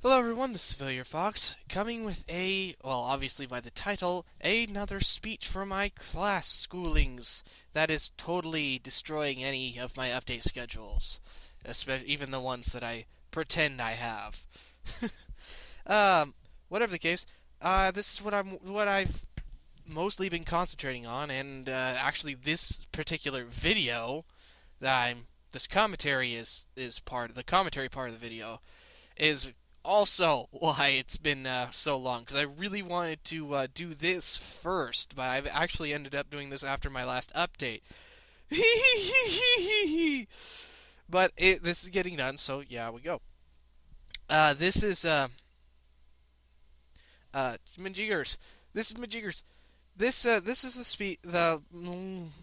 Hello everyone, this is Villier Fox, coming with obviously by the title, another speech for my class schoolings that is totally destroying any of my update schedules, especially even the ones that I pretend I have. um, Whatever the case, this is what I've mostly been concentrating on, and actually this particular video this commentary is part of the commentary part of the video is also why it's been so long, because I really wanted to do this first, but I've actually ended up doing this after my last update. But this is getting done, so yeah, we go. This is Majiggers. This is Majiggers. This is the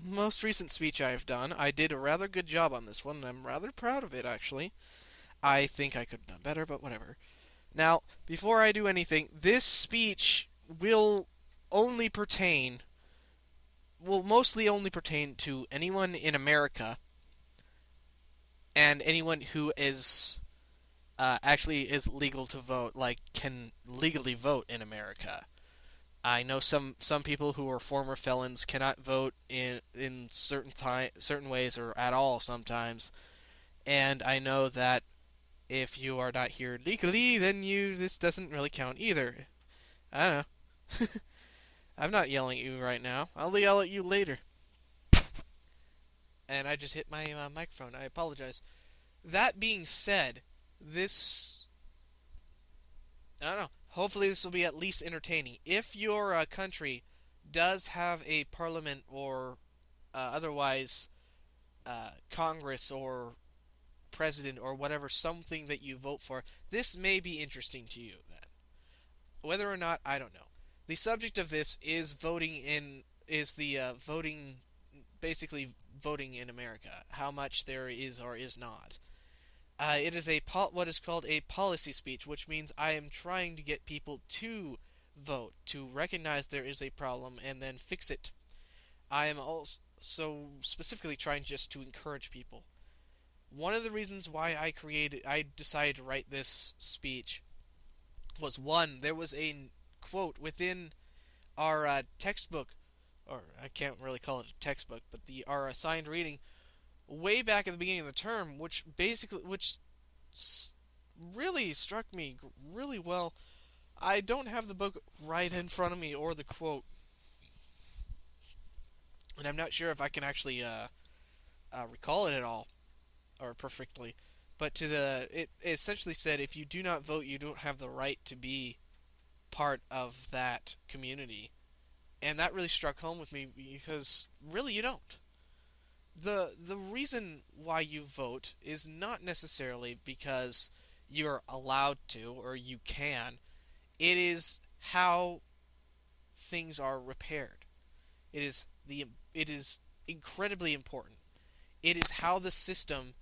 most recent speech I've done. I did a rather good job on this one, and I'm rather proud of it actually. I think I could have done better, but whatever. Now, before I do anything, this speech only pertain, will mostly only pertain to anyone in America and anyone who is actually is legal to vote, like can legally vote in America. I know some people who are former felons cannot vote in certain ways or at all sometimes, and I know that if you are not here legally, then this doesn't really count either. I don't know. I'm not yelling at you right now. I'll yell at you later. And I just hit my microphone. I apologize. That being said, this I don't know. Hopefully, this will be at least entertaining. If your country does have a parliament or otherwise Congress or president or whatever, something that you vote for, this may be interesting to you then. Whether or not, I don't know. The subject of this is voting, basically voting in America, how much there is or is not. It is what is called a policy speech, which means I am trying to get people to vote, to recognize there is a problem and then fix it. I am also specifically trying just to encourage people. One of the reasons why I decided to write this speech was, one, there was a quote within our textbook, or I can't really call it a textbook, but our assigned reading way back at the beginning of the term, which really struck me really well. I don't have the book right in front of me or the quote, and I'm not sure if I can actually recall it at all or perfectly. But it essentially said, if you do not vote, you don't have the right to be part of that community. And that really struck home with me because really you don't. The reason why you vote is not necessarily because you're allowed to or you can. It is how things are repaired. It is incredibly important. It is how the system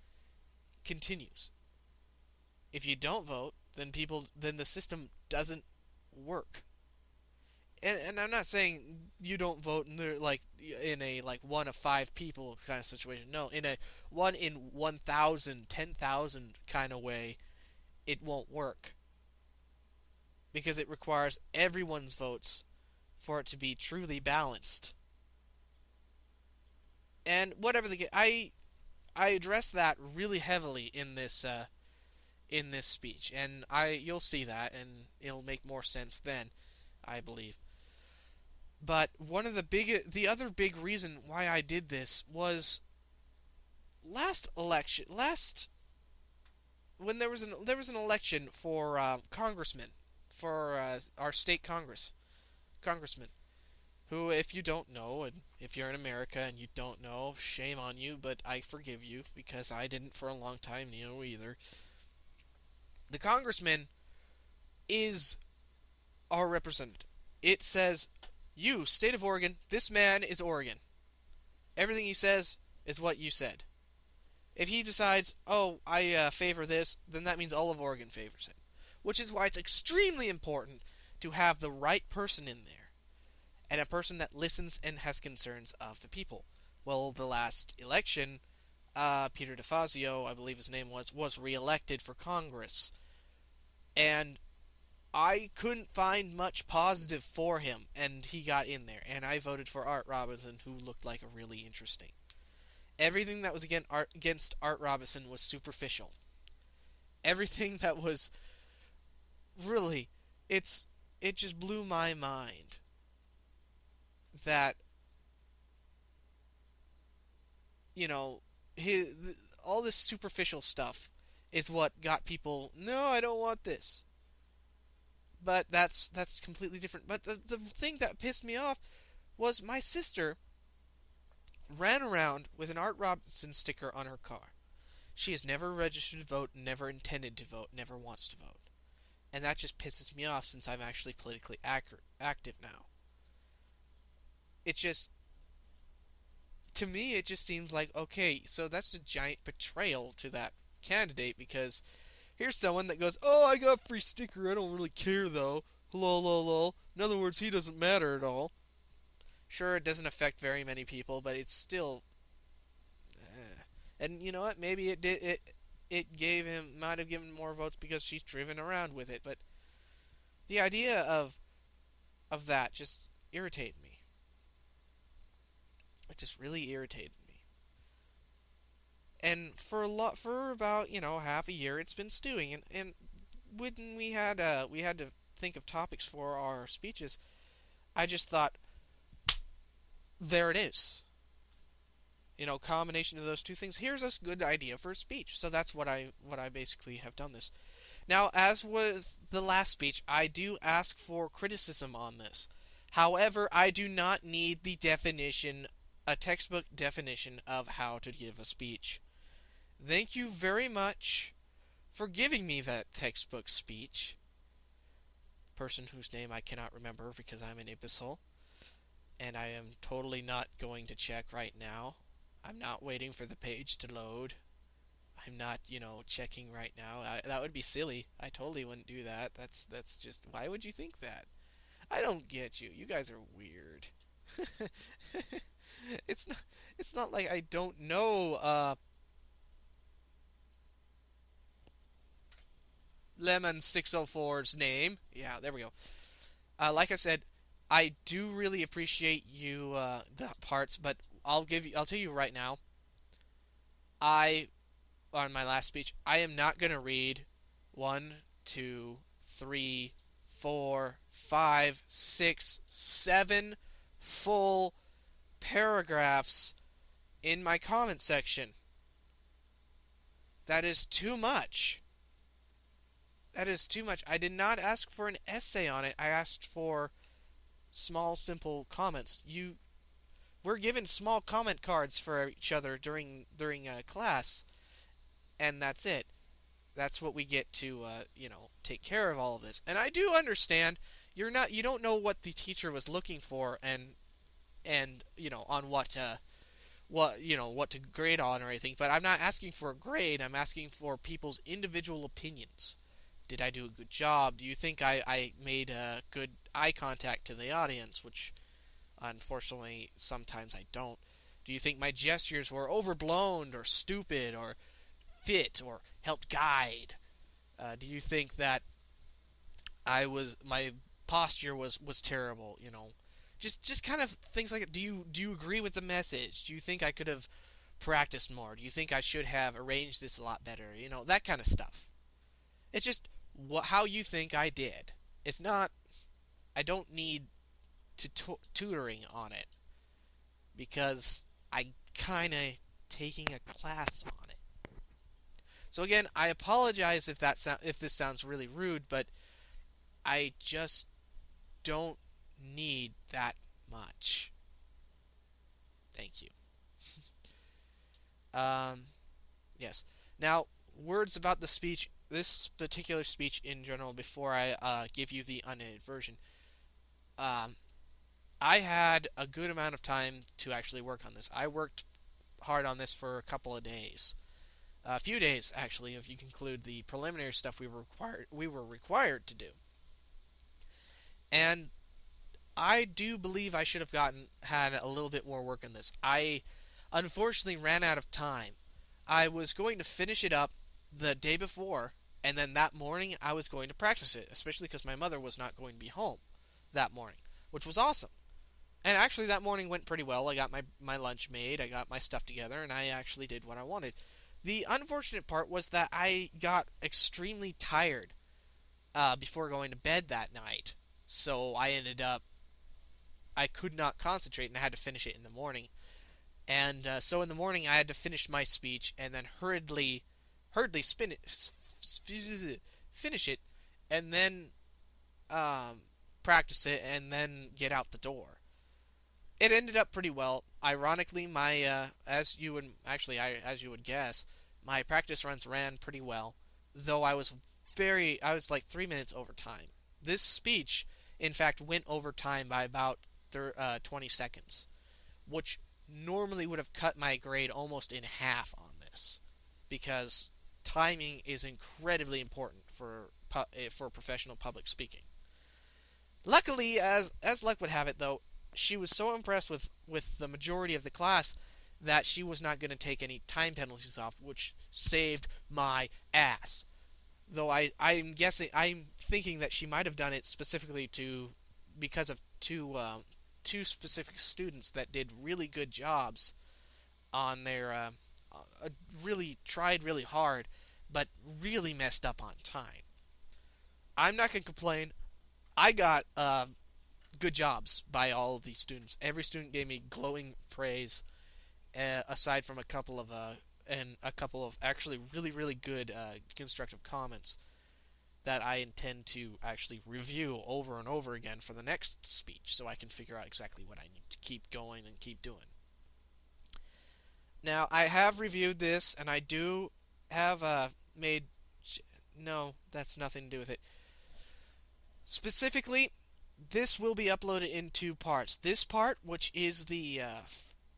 continues. If you don't vote, then the system doesn't work. And I'm not saying you don't vote and they're like in a like one of five people kind of situation. No, in a 1 in 1,000, 10,000 kind of way, it won't work because it requires everyone's votes for it to be truly balanced. And whatever I address that really heavily in this speech, and you'll see that, and it'll make more sense then, I believe. But the other big reason why I did this was last when there was an election for congressman for our state congressman, who, if you don't know, and if you're in America and you don't know, shame on you, but I forgive you because I didn't for a long time, either. The congressman is our representative. It says, you, state of Oregon, this man is Oregon. Everything he says is what you said. If he decides, oh, I favor this, then that means all of Oregon favors him. Which is why it's extremely important to have the right person in there, and a person that listens and has concerns of the people. Well, the last election, Peter DeFazio, I believe his name was re-elected for Congress. And I couldn't find much positive for him, and he got in there. And I voted for Art Robinson, who looked like a really interesting. Everything that was against Art Robinson was superficial. Everything that was really, it's it just blew my mind that you know his all this superficial stuff is what got people. No, I don't want this. But that's completely different. But the thing that pissed me off was my sister ran around with an Art Robinson sticker on her car. She has never registered to vote, never intended to vote, never wants to vote. And that just pisses me off since I'm actually politically active now. It just, to me, it just seems like, okay, so that's a giant betrayal to that candidate because here's someone that goes, oh, I got a free sticker, I don't really care though. Lol, lol, lol. In other words, he doesn't matter at all. Sure, it doesn't affect very many people, but it's still. And you know what? Maybe it did. It gave him might have given more votes because she's driven around with it. But the idea of that just irritated me. It just really irritated me. And for about half a year, it's been stewing. And when we had to think of topics for our speeches, I just thought, there it is. Combination of those two things. Here's a good idea for a speech. So that's what I basically have done this. Now, as with the last speech, I do ask for criticism on this. However, I do not need the definition, a textbook definition of how to give a speech. Thank you very much for giving me that textbook speech. Person whose name I cannot remember because I'm an imbecile. And I am totally not going to check right now. I'm not waiting for the page to load. I'm not, checking right now. That would be silly. I totally wouldn't do that. That's just, why would you think that? I don't get you. You guys are weird. it's not like I don't know Lemon 604's name. Yeah, there we go. Like I said, I do really appreciate you the parts, but I'll tell you right now. On my last speech, I am not gonna read 1, 2, 3, 4, 5, 6, 7 full paragraphs in my comment section. That is too much. That is too much. I did not ask for an essay on it. I asked for small, simple comments. We're given small comment cards for each other during class, and that's it. That's what we get to take care of all of this. And I do understand you don't know what the teacher was looking for, and on what to grade on or anything. But I'm not asking for a grade. I'm asking for people's individual opinions. Did I do a good job? Do you think I made a good eye contact to the audience, which unfortunately sometimes I don't? Do you think my gestures were overblown or stupid or fit or helped guide? Do you think that my posture was terrible? Just kind of things like that. Do you agree with the message? Do you think I could have practiced more? Do you think I should have arranged this a lot better? That kind of stuff. It's just how you think I did. It's not. I don't need tutoring on it because I kind of taking a class on it. So again, I apologize if this sounds really rude, but I just don't need that much. Thank you. Yes. Now, words about the speech. This particular speech in general, before I give you the unedited version, I had a good amount of time to actually work on this. I worked hard on this for a couple of days, a few days actually, if you include the preliminary stuff we were required to do. And I do believe I should have had a little bit more work on this. I unfortunately ran out of time. I was going to finish it up the day before, And then that morning, I was going to practice it, especially because my mother was not going to be home that morning, which was awesome. And actually, that morning went pretty well. I got my lunch made, I got my stuff together, and I actually did what I wanted. The unfortunate part was that I got extremely tired before going to bed that night. So I could not concentrate, and I had to finish it in the morning. And so in the morning, I had to finish my speech and then hurriedly finish it, and then practice it, and then get out the door. It ended up pretty well. Ironically, as you would guess, my practice runs ran pretty well, though I was like 3 minutes over time. This speech, in fact, went over time by about 20 seconds, which normally would have cut my grade almost in half on this, because timing is incredibly important for professional public speaking. Luckily, as luck would have it, though, she was so impressed with the majority of the class that she was not going to take any time penalties off, which saved my ass. Though I'm thinking that she might have done it specifically because of two specific students that did really good jobs on their really tried really hard, but really messed up on time. I'm not going to complain. I got good jobs by all of these students. Every student gave me glowing praise, aside from a couple of actually really good constructive comments that I intend to actually review over and over again for the next speech, so I can figure out exactly what I need to keep going and keep doing. Now, I have reviewed this, and I do have made... No, that's nothing to do with it. Specifically, this will be uploaded in two parts. This part, which is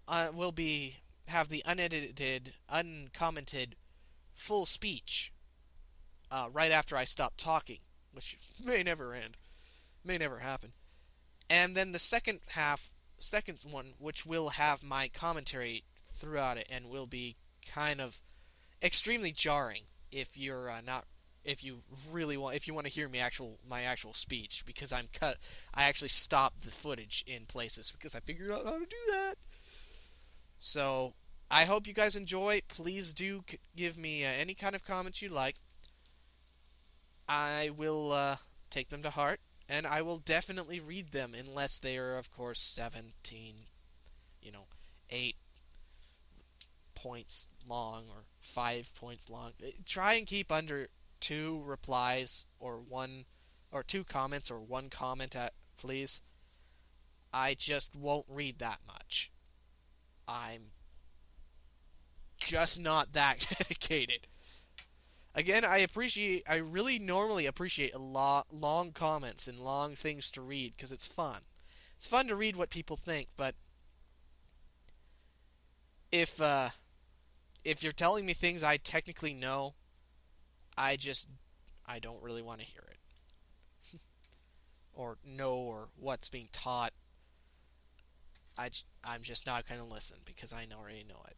have the unedited, uncommented full speech right after I stop talking, which may never end, may never happen. And then the second one, which will have my commentary throughout it, and will be kind of extremely jarring if you want to hear my actual speech, because I actually stopped the footage in places because I figured out how to do that. So I hope you guys enjoy. Please do give me any kind of comments you like. I will take them to heart, and I will definitely read them, unless they are, of course, 17, 8 points long or 5 points long. Try and keep under 2 replies or 2 comments or 1 comment please. I just won't read that much. I'm just not that dedicated. Again, I really normally appreciate long comments and long things to read, because it's fun. It's fun to read what people think, but if you're telling me things I technically know, I don't really want to hear it. or what's being taught. I'm just not going to listen, because I already know it.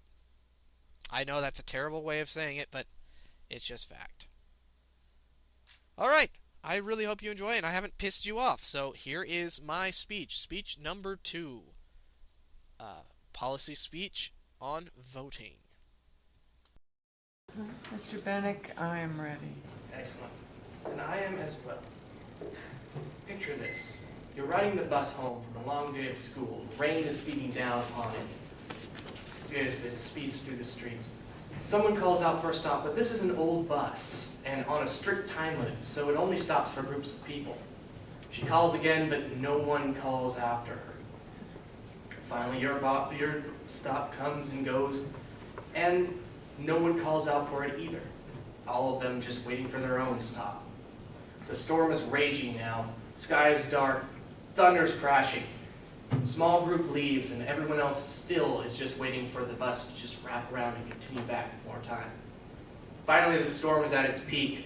I know that's a terrible way of saying it, but it's just fact. Alright, I really hope you enjoy it, and I haven't pissed you off. So here is my speech. Speech number 2. Policy speech on voting. Mr. Bennick, I am ready. Excellent. And I am as well. Picture this. You're riding the bus home from a long day of school. The rain is beating down upon it as it speeds through the streets. Someone calls out for a stop, but this is an old bus and on a strict time limit, so it only stops for groups of people. She calls again, but no one calls after her. Finally, your stop comes and goes, and no one calls out for it either. All of them just waiting for their own stop. The storm is raging now. Sky is dark. Thunder's crashing. Small group leaves, and everyone else still is just waiting for the bus to just wrap around and continue back more time. Finally, the storm is at its peak,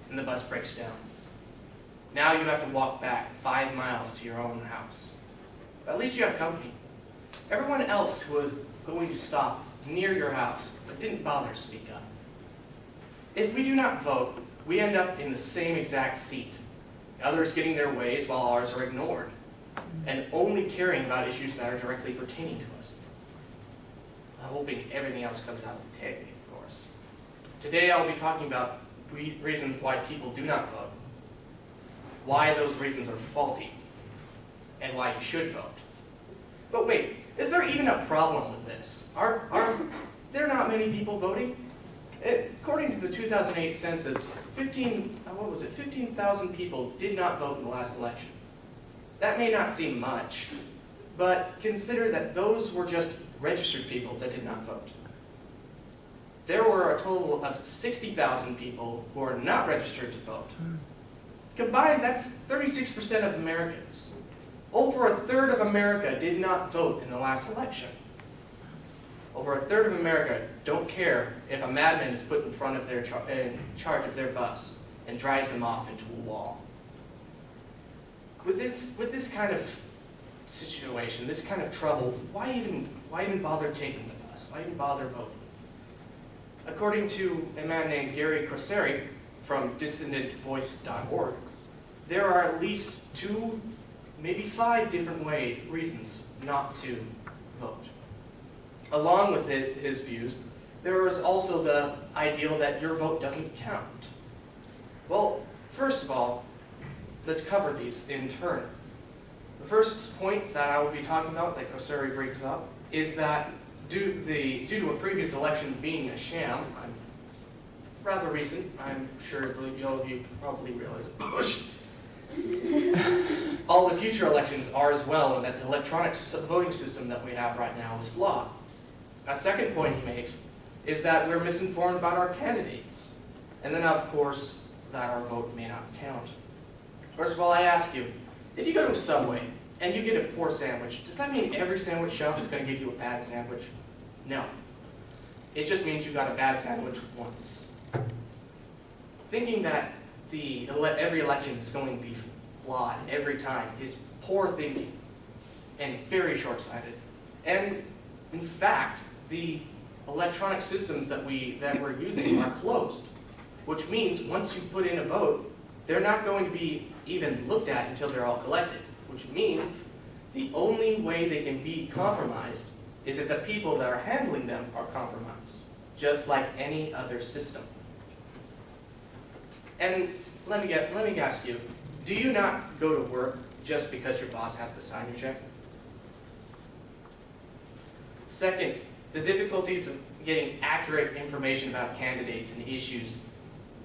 and the bus breaks down. Now you have to walk back 5 miles to your own house. But at least you have company. Everyone else who was going to stop near your house, but didn't bother to speak up. If we do not vote, we end up in the same exact seat. Others getting their ways while ours are ignored, and only caring about issues that are directly pertaining to us. Hoping everything else comes out okay, of course. Today I'll be talking about reasons why people do not vote, why those reasons are faulty, and why you should vote. But wait, is there even a problem with this? Are there not many people voting? According to the 2008 census, 15,000 people did not vote in the last election. That may not seem much, but consider that those were just registered people that did not vote. There were a total of 60,000 people who are not registered to vote. Combined, that's 36% of Americans. Over a third of America did not vote in the last election. Over a third of America don't care if a madman is put in front of in charge of their bus and drives them off into a wall. With this kind of situation, this kind of trouble, why even bother taking the bus? Why even bother voting? According to a man named Gary Crosseri from dissidentvoice.org, there are at least 2, maybe 5 different reasons not to vote. Along with his views, there is also the ideal that your vote doesn't count. Well, first of all, let's cover these in turn. The first point that I will be talking about, that Crosseri brings up, is that due to a previous election being a sham, rather recent, I'm sure all of you probably realize it, Bush. All the future elections are as well, and that the electronic voting system that we have right now is flawed. A second point he makes is that we're misinformed about our candidates, and then of course that our vote may not count. First of all, I ask you, if you go to a Subway and you get a poor sandwich, does that mean every sandwich shop is going to give you a bad sandwich? No. It just means you got a bad sandwich once. Thinking that every election is going to be flawed every time is poor thinking and very short-sighted. And in fact, the electronic systems that we're using are closed, which means once you put in a vote, they're not going to be even looked at until they're all collected, which means the only way they can be compromised is if the people that are handling them are compromised, just like any other system. And let me ask you, do you not go to work just because your boss has to sign your check? Second, the difficulties of getting accurate information about candidates and issues.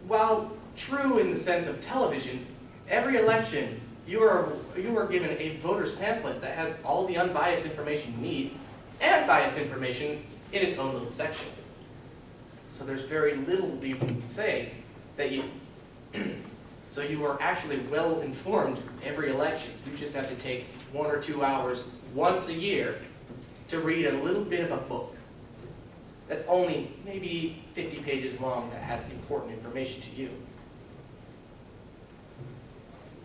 While true in the sense of television, every election you are given a voter's pamphlet that has all the unbiased information you need and biased information in its own little section. So there's very little you can say that so you are actually well informed every election. You just have to take 1 or 2 hours once a year to read a little bit of a book that's only maybe 50 pages long that has important information to you.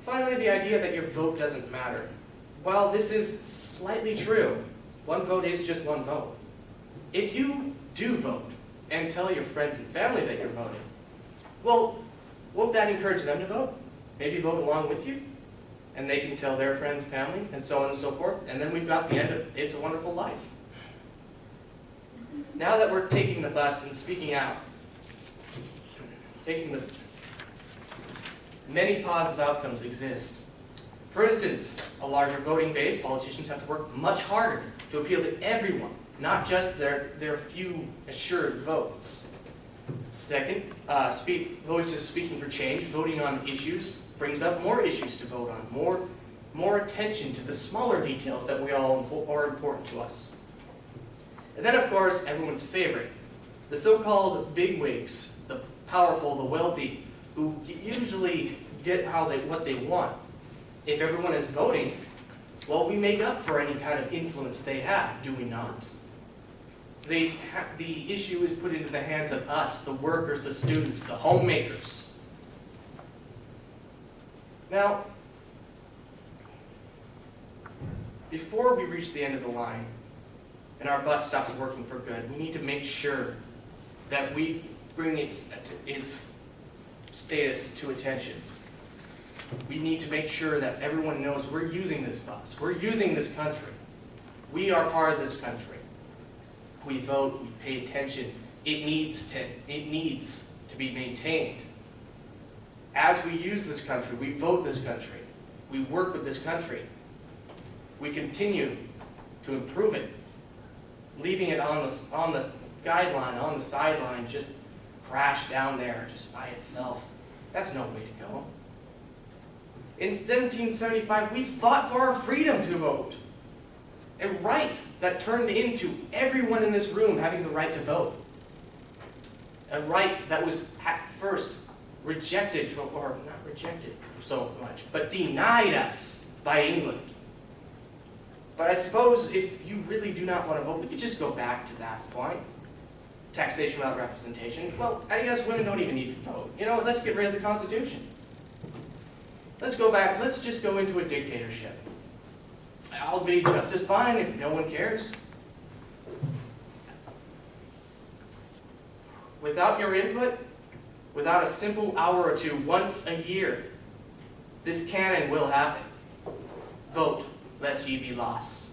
Finally, the idea that your vote doesn't matter. While this is slightly true, one vote is just one vote. If you do vote and tell your friends and family that you're voting, well, won't that encourage them to vote? Maybe vote along with you, and they can tell their friends, family, and so on and so forth, and then we've got the end of It's a Wonderful Life. Now that we're taking the bus and speaking out, many positive outcomes exist. For instance, a larger voting base, politicians have to work much harder to appeal to everyone, not just their few assured votes. Second, voices speaking for change, voting on issues brings up more issues to vote on, more attention to the smaller details that we all are important to us. And then, of course, everyone's favorite, the so-called bigwigs, the powerful, the wealthy, who usually get what they want. If everyone is voting, well, we make up for any kind of influence they have, do we not? The issue is put into the hands of us, the workers, the students, the homemakers. Now, before we reach the end of the line and our bus stops working for good, we need to make sure that we bring its status to attention. We need to make sure that everyone knows we're using this bus. We're using this country. We are part of this country. We vote, we pay attention. It needs to be maintained. As we use this country, we vote this country. We work with this country. We continue to improve it. Leaving it on the guideline, on the sideline, just crash down there just by itself. That's no way to go. In 1775, we fought for our freedom to vote. A right that turned into everyone in this room having the right to vote. A right that was at first rejected, or not rejected so much, but denied us by England. But I suppose if you really do not want to vote, we could just go back to that point. Taxation without representation. Well, I guess women don't even need to vote. Let's get rid of the Constitution. Let's go back, let's just go into a dictatorship. I'll be just as fine if no one cares. Without your input, without a simple hour or two once a year, this can and will happen. Vote, lest ye be lost.